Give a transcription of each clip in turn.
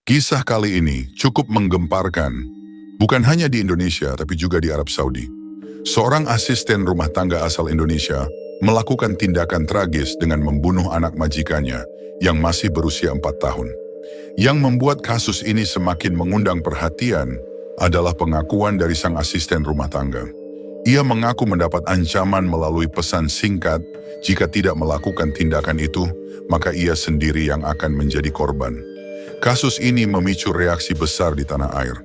Kisah kali ini cukup menggemparkan, bukan hanya di Indonesia tapi juga di Arab Saudi. Seorang asisten rumah tangga asal Indonesia melakukan tindakan tragis dengan membunuh anak majikannya yang masih berusia 4 tahun. Yang membuat kasus ini semakin mengundang perhatian adalah pengakuan dari sang asisten rumah tangga. Ia mengaku mendapat ancaman melalui pesan singkat, jika tidak melakukan tindakan itu, maka ia sendiri yang akan menjadi korban. Kasus ini memicu reaksi besar di tanah air.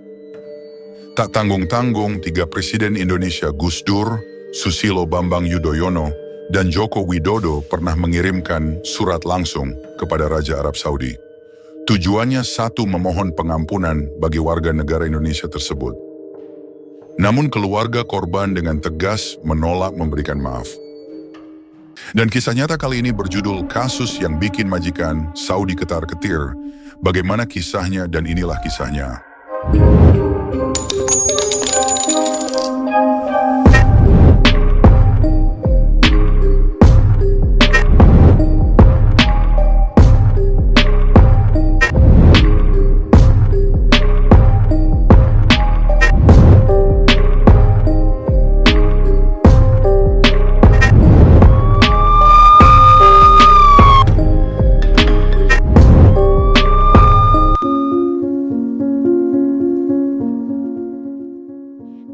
Tak tanggung-tanggung, 3 Presiden Indonesia Gus Dur, Susilo Bambang Yudhoyono, dan Joko Widodo pernah mengirimkan surat langsung kepada Raja Arab Saudi. Tujuannya satu, memohon pengampunan bagi warga negara Indonesia tersebut. Namun keluarga korban dengan tegas menolak memberikan maaf. Dan kisah nyata kali ini berjudul Kasus yang Bikin Majikan Saudi Ketar-Ketir. Bagaimana kisahnya dan inilah kisahnya.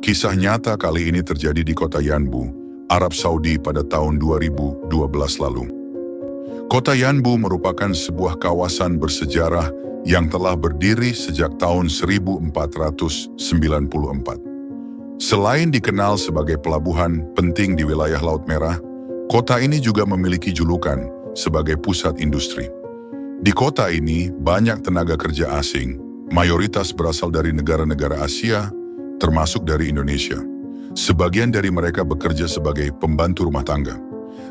Kisah nyata kali ini terjadi di kota Yanbu, Arab Saudi pada tahun 2012 lalu. Kota Yanbu merupakan sebuah kawasan bersejarah yang telah berdiri sejak tahun 1494. Selain dikenal sebagai pelabuhan penting di wilayah Laut Merah, kota ini juga memiliki julukan sebagai pusat industri. Di kota ini banyak tenaga kerja asing, mayoritas berasal dari negara-negara Asia, termasuk dari Indonesia. Sebagian dari mereka bekerja sebagai pembantu rumah tangga.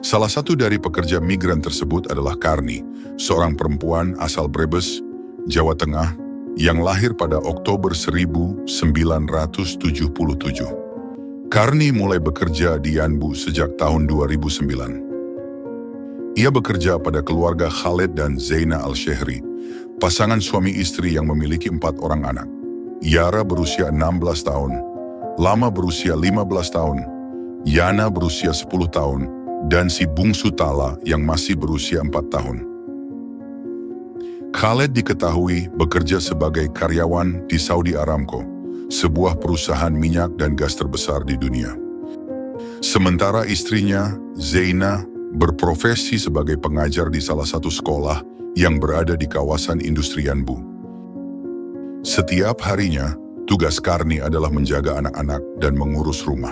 Salah satu dari pekerja migran tersebut adalah Karni, seorang perempuan asal Brebes, Jawa Tengah, yang lahir pada Oktober 1977. Karni mulai bekerja di Yanbu sejak tahun 2009. Ia bekerja pada keluarga Khaled dan Zaina Al-Shehri, pasangan suami istri yang memiliki 4 orang anak. Yara berusia 16 tahun, Lama berusia 15 tahun, Yana berusia 10 tahun, dan si bungsu Tala yang masih berusia 4 tahun. Khaled diketahui bekerja sebagai karyawan di Saudi Aramco, sebuah perusahaan minyak dan gas terbesar di dunia. Sementara istrinya, Zaina, berprofesi sebagai pengajar di salah satu sekolah yang berada di kawasan industri Yanbu. Setiap harinya, tugas Karni adalah menjaga anak-anak dan mengurus rumah.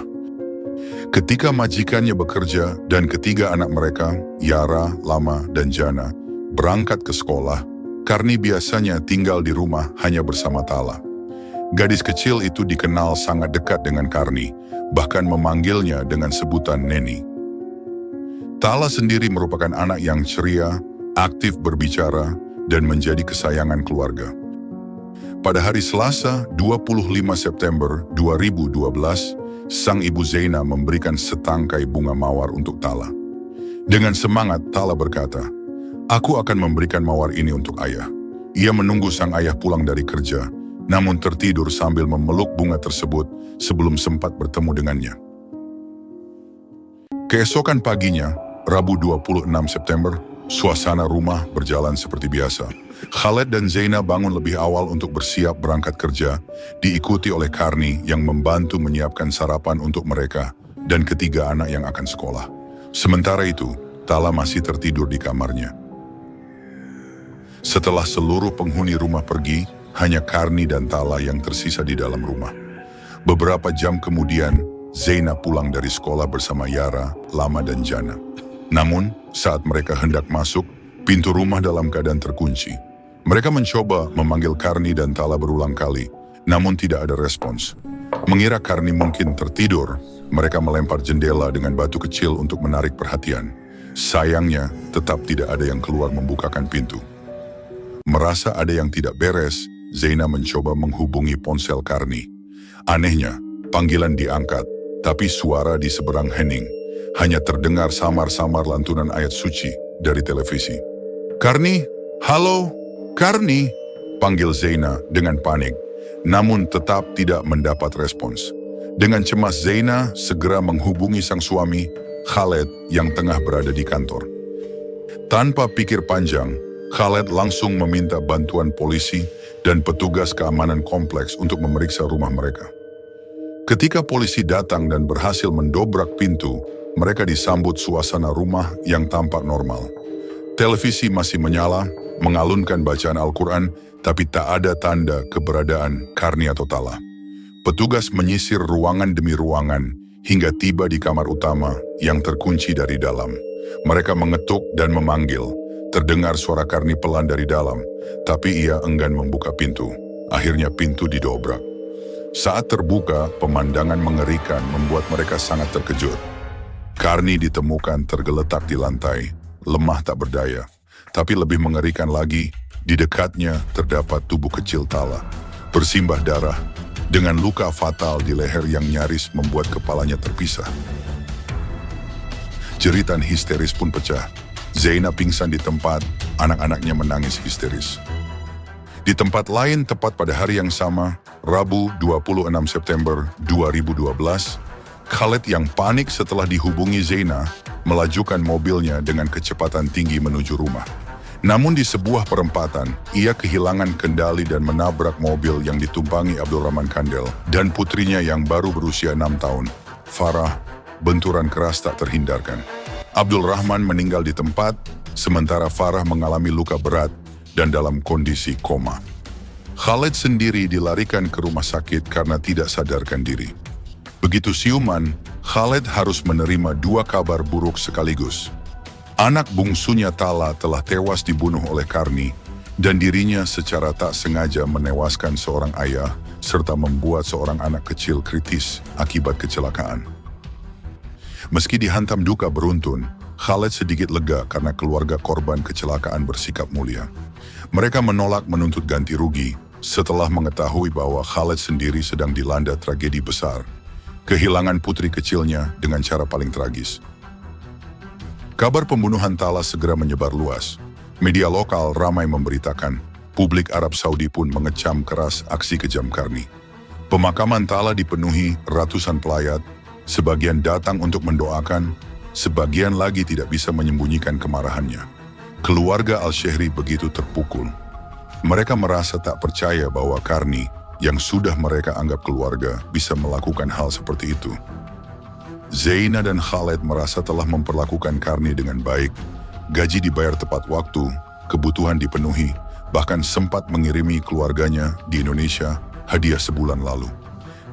Ketika majikannya bekerja dan ketiga anak mereka, Yara, Lama, dan Jana, berangkat ke sekolah, Karni biasanya tinggal di rumah hanya bersama Tala. Gadis kecil itu dikenal sangat dekat dengan Karni, bahkan memanggilnya dengan sebutan Neni. Tala sendiri merupakan anak yang ceria, aktif berbicara, dan menjadi kesayangan keluarga. Pada hari Selasa, 25 September 2012, sang ibu Zaina memberikan setangkai bunga mawar untuk Tala. Dengan semangat, Tala berkata, "Aku akan memberikan mawar ini untuk ayah." Ia menunggu sang ayah pulang dari kerja, namun tertidur sambil memeluk bunga tersebut sebelum sempat bertemu dengannya. Keesokan paginya, Rabu 26 September, suasana rumah berjalan seperti biasa. Khaled dan Zaina bangun lebih awal untuk bersiap berangkat kerja, diikuti oleh Karni yang membantu menyiapkan sarapan untuk mereka dan ketiga anak yang akan sekolah. Sementara itu, Tala masih tertidur di kamarnya. Setelah seluruh penghuni rumah pergi, hanya Karni dan Tala yang tersisa di dalam rumah. Beberapa jam kemudian, Zaina pulang dari sekolah bersama Yara, Lama, dan Jana. Namun, saat mereka hendak masuk, pintu rumah dalam keadaan terkunci. Mereka mencoba memanggil Karni dan Tala berulang kali, namun tidak ada respons. Mengira Karni mungkin tertidur, mereka melempar jendela dengan batu kecil untuk menarik perhatian. Sayangnya, tetap tidak ada yang keluar membukakan pintu. Merasa ada yang tidak beres, Zaina mencoba menghubungi ponsel Karni. Anehnya, panggilan diangkat, tapi suara di seberang hening. Hanya terdengar samar-samar lantunan ayat suci dari televisi. "Karni, halo, Karni." panggil Zeina dengan panik, namun tetap tidak mendapat respons. Dengan cemas Zeina segera menghubungi sang suami, Khaled, yang tengah berada di kantor. Tanpa pikir panjang, Khaled langsung meminta bantuan polisi dan petugas keamanan kompleks untuk memeriksa rumah mereka. Ketika polisi datang dan berhasil mendobrak pintu, mereka disambut suasana rumah yang tampak normal. Televisi masih menyala, mengalunkan bacaan Al-Quran, tapi tak ada tanda keberadaan Karni atau Tala. Petugas menyisir ruangan demi ruangan hingga tiba di kamar utama yang terkunci dari dalam. Mereka mengetuk dan memanggil. Terdengar suara Karni pelan dari dalam, tapi ia enggan membuka pintu. Akhirnya pintu didobrak. Saat terbuka, pemandangan mengerikan membuat mereka sangat terkejut. Karni ditemukan tergeletak di lantai, lemah tak berdaya. Tapi lebih mengerikan lagi, di dekatnya terdapat tubuh kecil Tala, bersimbah darah, dengan luka fatal di leher yang nyaris membuat kepalanya terpisah. Jeritan histeris pun pecah. Zeina pingsan di tempat, anak-anaknya menangis histeris. Di tempat lain tepat pada hari yang sama, Rabu 26 September 2012, Khaled yang panik setelah dihubungi Zeina melajukan mobilnya dengan kecepatan tinggi menuju rumah. Namun di sebuah perempatan, ia kehilangan kendali dan menabrak mobil yang ditumpangi Abdurrahman Kandel dan putrinya yang baru berusia 6 tahun, Farah. Benturan keras tak terhindarkan. Abdul Rahman meninggal di tempat, sementara Farah mengalami luka berat dan dalam kondisi koma. Khaled sendiri dilarikan ke rumah sakit karena tidak sadarkan diri. Begitu siuman, Khaled harus menerima 2 kabar buruk sekaligus. Anak bungsunya Tala telah tewas dibunuh oleh Karni, dan dirinya secara tak sengaja menewaskan seorang ayah serta membuat seorang anak kecil kritis akibat kecelakaan. Meski dihantam duka beruntun, Khaled sedikit lega karena keluarga korban kecelakaan bersikap mulia. Mereka menolak menuntut ganti rugi setelah mengetahui bahwa Khaled sendiri sedang dilanda tragedi besar, kehilangan putri kecilnya dengan cara paling tragis. Kabar pembunuhan Tala segera menyebar luas. Media lokal ramai memberitakan, publik Arab Saudi pun mengecam keras aksi kejam Karni. Pemakaman Tala dipenuhi ratusan pelayat, sebagian datang untuk mendoakan, sebagian lagi tidak bisa menyembunyikan kemarahannya. Keluarga Al-Shehri begitu terpukul. Mereka merasa tak percaya bahwa Karni, yang sudah mereka anggap keluarga, bisa melakukan hal seperti itu. Zeina dan Khaled merasa telah memperlakukan Karni dengan baik, gaji dibayar tepat waktu, kebutuhan dipenuhi, bahkan sempat mengirimi keluarganya di Indonesia hadiah sebulan lalu.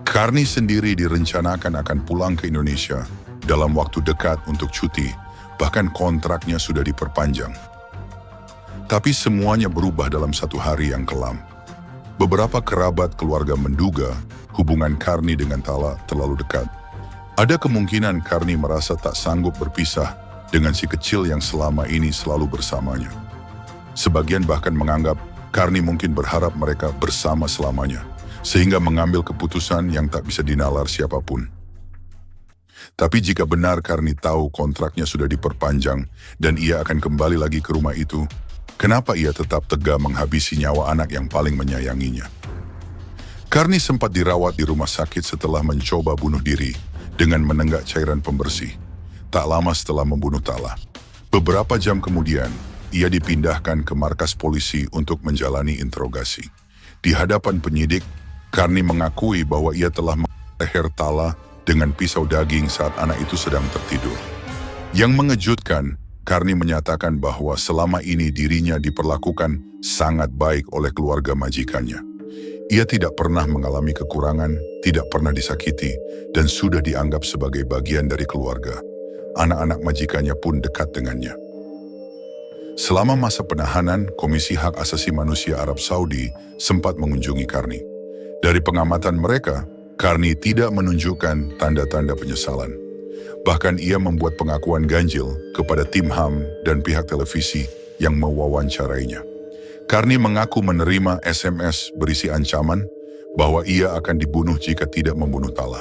Karni sendiri direncanakan akan pulang ke Indonesia dalam waktu dekat untuk cuti, bahkan kontraknya sudah diperpanjang. Tapi semuanya berubah dalam satu hari yang kelam. Beberapa kerabat keluarga menduga hubungan Karni dengan Tala terlalu dekat. Ada kemungkinan Karni merasa tak sanggup berpisah dengan si kecil yang selama ini selalu bersamanya. Sebagian bahkan menganggap Karni mungkin berharap mereka bersama selamanya, sehingga mengambil keputusan yang tak bisa dinalar siapapun. Tapi jika benar Karni tahu kontraknya sudah diperpanjang dan ia akan kembali lagi ke rumah itu, kenapa ia tetap tega menghabisi nyawa anak yang paling menyayanginya? Karni sempat dirawat di rumah sakit setelah mencoba bunuh diri dengan menenggak cairan pembersih. Tak lama setelah membunuh Tala, beberapa jam kemudian, ia dipindahkan ke markas polisi untuk menjalani interogasi. Di hadapan penyidik, Karni mengakui bahwa ia telah meleher Tala dengan pisau daging saat anak itu sedang tertidur. Yang mengejutkan, Karni menyatakan bahwa selama ini dirinya diperlakukan sangat baik oleh keluarga majikannya. Ia tidak pernah mengalami kekurangan, tidak pernah disakiti, dan sudah dianggap sebagai bagian dari keluarga. Anak-anak majikannya pun dekat dengannya. Selama masa penahanan, Komisi Hak Asasi Manusia Arab Saudi sempat mengunjungi Karni. Dari pengamatan mereka, Karni tidak menunjukkan tanda-tanda penyesalan. Bahkan ia membuat pengakuan ganjil kepada tim HAM dan pihak televisi yang mewawancarainya. Karni mengaku menerima SMS berisi ancaman bahwa ia akan dibunuh jika tidak membunuh Tala.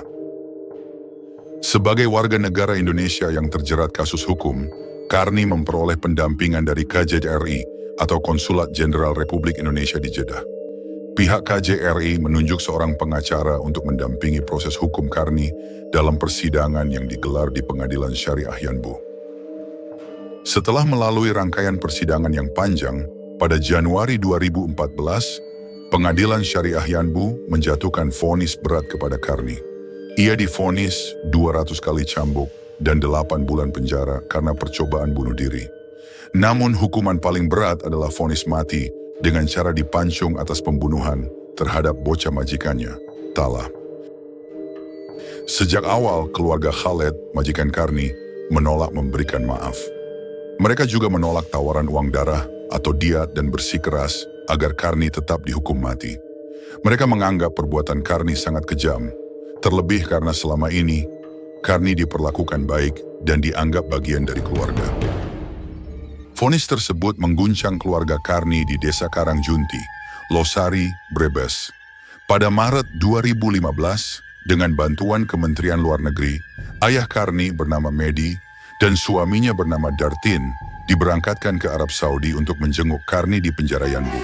Sebagai warga negara Indonesia yang terjerat kasus hukum, Karni memperoleh pendampingan dari KJRI atau Konsulat Jenderal Republik Indonesia di Jeddah. Pihak KJRI menunjuk seorang pengacara untuk mendampingi proses hukum Karni dalam persidangan yang digelar di Pengadilan Syariah Yanbu. Setelah melalui rangkaian persidangan yang panjang, pada Januari 2014, Pengadilan Syariah Yanbu menjatuhkan vonis berat kepada Karni. Ia divonis 200 kali cambuk dan 8 bulan penjara karena percobaan bunuh diri. Namun hukuman paling berat adalah vonis mati dengan cara dipancung atas pembunuhan terhadap bocah majikannya, Tala. Sejak awal, keluarga Khaled, majikan Karni, menolak memberikan maaf. Mereka juga menolak tawaran uang darah atau diat dan bersikeras agar Karni tetap dihukum mati. Mereka menganggap perbuatan Karni sangat kejam, terlebih karena selama ini Karni diperlakukan baik dan dianggap bagian dari keluarga. Vonis tersebut mengguncang keluarga Karni di Desa Karangjunti, Losari, Brebes. Pada Maret 2015, dengan bantuan Kementerian Luar Negeri, ayah Karni bernama Mehdi dan suaminya bernama Dartin diberangkatkan ke Arab Saudi untuk menjenguk Karni di penjara Yanbu.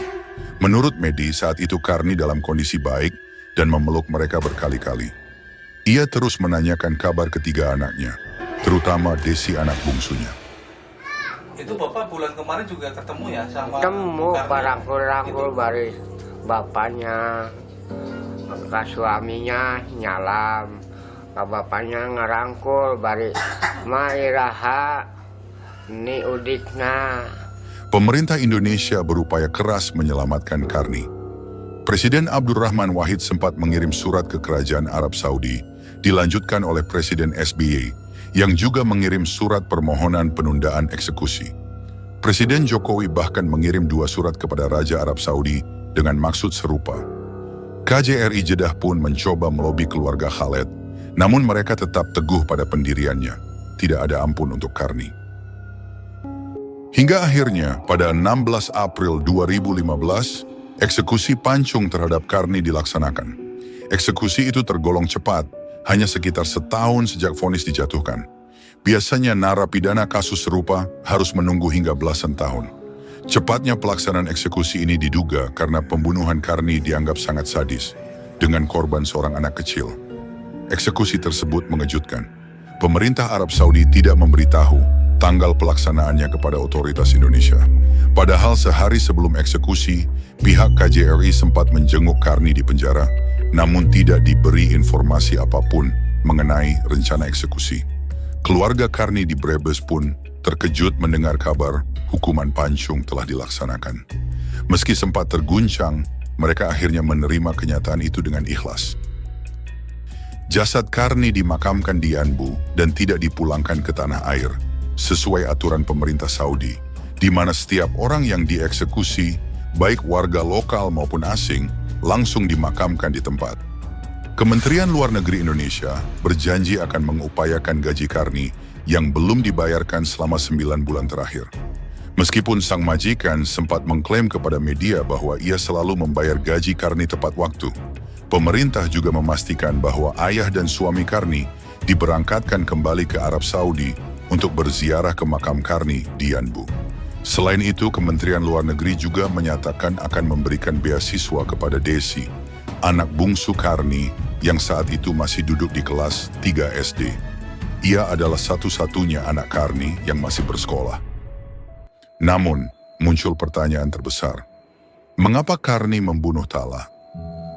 Menurut Mehdi, saat itu Karni dalam kondisi baik dan memeluk mereka berkali-kali. Ia terus menanyakan kabar ketiga anaknya, terutama Desi anak bungsunya. Itu Bapak bulan kemarin juga ketemu ya sama Ketemu parangkul-rangkul baris bapaknya, ke suaminya nyalam, ke bapaknya ngerangkul baris mairaha ni udikna. Pemerintah Indonesia berupaya keras menyelamatkan Karni. Presiden Abdurrahman Wahid sempat mengirim surat ke Kerajaan Arab Saudi, dilanjutkan oleh Presiden SBY, yang juga mengirim surat permohonan penundaan eksekusi. Presiden Jokowi bahkan mengirim 2 surat kepada Raja Arab Saudi dengan maksud serupa. KJRI Jeddah pun mencoba melobi keluarga Khaled, namun mereka tetap teguh pada pendiriannya. Tidak ada ampun untuk Karni. Hingga akhirnya, pada 16 April 2015, eksekusi pancung terhadap Karni dilaksanakan. Eksekusi itu tergolong cepat, hanya sekitar setahun sejak vonis dijatuhkan. Biasanya narapidana kasus serupa harus menunggu hingga belasan tahun. Cepatnya pelaksanaan eksekusi ini diduga karena pembunuhan Karni dianggap sangat sadis, dengan korban seorang anak kecil. Eksekusi tersebut mengejutkan. Pemerintah Arab Saudi tidak memberitahu tanggal pelaksanaannya kepada otoritas Indonesia. Padahal sehari sebelum eksekusi, pihak KJRI sempat menjenguk Karni di penjara, namun tidak diberi informasi apapun mengenai rencana eksekusi. Keluarga Karni di Brebes pun terkejut mendengar kabar hukuman pancung telah dilaksanakan. Meski sempat terguncang, mereka akhirnya menerima kenyataan itu dengan ikhlas. Jasad Karni dimakamkan di Yanbu dan tidak dipulangkan ke tanah air, sesuai aturan pemerintah Saudi, di mana setiap orang yang dieksekusi, baik warga lokal maupun asing, langsung dimakamkan di tempat. Kementerian Luar Negeri Indonesia berjanji akan mengupayakan gaji Karni yang belum dibayarkan selama 9 bulan terakhir. Meskipun sang majikan sempat mengklaim kepada media bahwa ia selalu membayar gaji Karni tepat waktu, pemerintah juga memastikan bahwa ayah dan suami Karni diberangkatkan kembali ke Arab Saudi untuk berziarah ke makam Karni di Yanbu. Selain itu, Kementerian Luar Negeri juga menyatakan akan memberikan beasiswa kepada Desi, anak bungsu Karni yang saat itu masih duduk di kelas 3 SD. Ia adalah satu-satunya anak Karni yang masih bersekolah. Namun, muncul pertanyaan terbesar. Mengapa Karni membunuh Tala?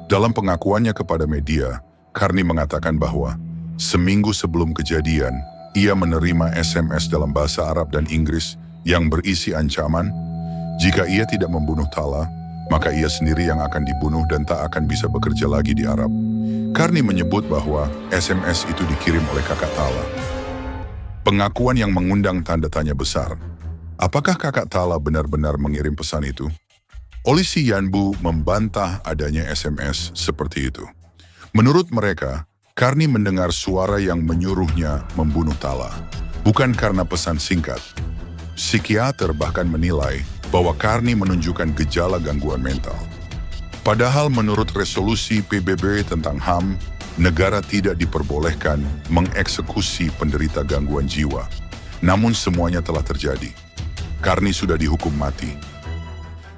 Dalam pengakuannya kepada media, Karni mengatakan bahwa seminggu sebelum kejadian, ia menerima SMS dalam bahasa Arab dan Inggris yang berisi ancaman, jika ia tidak membunuh Tala, maka ia sendiri yang akan dibunuh dan tak akan bisa bekerja lagi di Arab. Karni menyebut bahwa SMS itu dikirim oleh kakak Tala. Pengakuan yang mengundang tanda tanya besar. Apakah kakak Tala benar-benar mengirim pesan itu? Polisi Yanbu membantah adanya SMS seperti itu. Menurut mereka, Karni mendengar suara yang menyuruhnya membunuh Tala, bukan karena pesan singkat. Psikiater bahkan menilai bahwa Karni menunjukkan gejala gangguan mental. Padahal menurut resolusi PBB tentang HAM, negara tidak diperbolehkan mengeksekusi penderita gangguan jiwa. Namun semuanya telah terjadi. Karni sudah dihukum mati.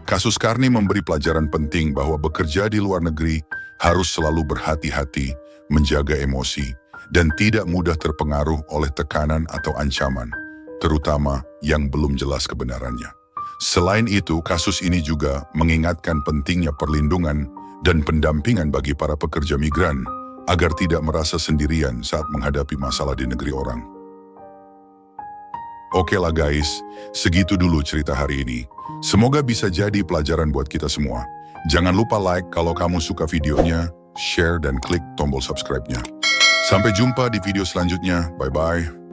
Kasus Karni memberi pelajaran penting bahwa bekerja di luar negeri harus selalu berhati-hati, menjaga emosi, dan tidak mudah terpengaruh oleh tekanan atau ancaman, terutama yang belum jelas kebenarannya. Selain itu, kasus ini juga mengingatkan pentingnya perlindungan dan pendampingan bagi para pekerja migran agar tidak merasa sendirian saat menghadapi masalah di negeri orang. Oke lah guys, segitu dulu cerita hari ini. Semoga bisa jadi pelajaran buat kita semua. Jangan lupa like kalau kamu suka videonya, share dan klik tombol subscribe-nya. Sampai jumpa di video selanjutnya. Bye-bye.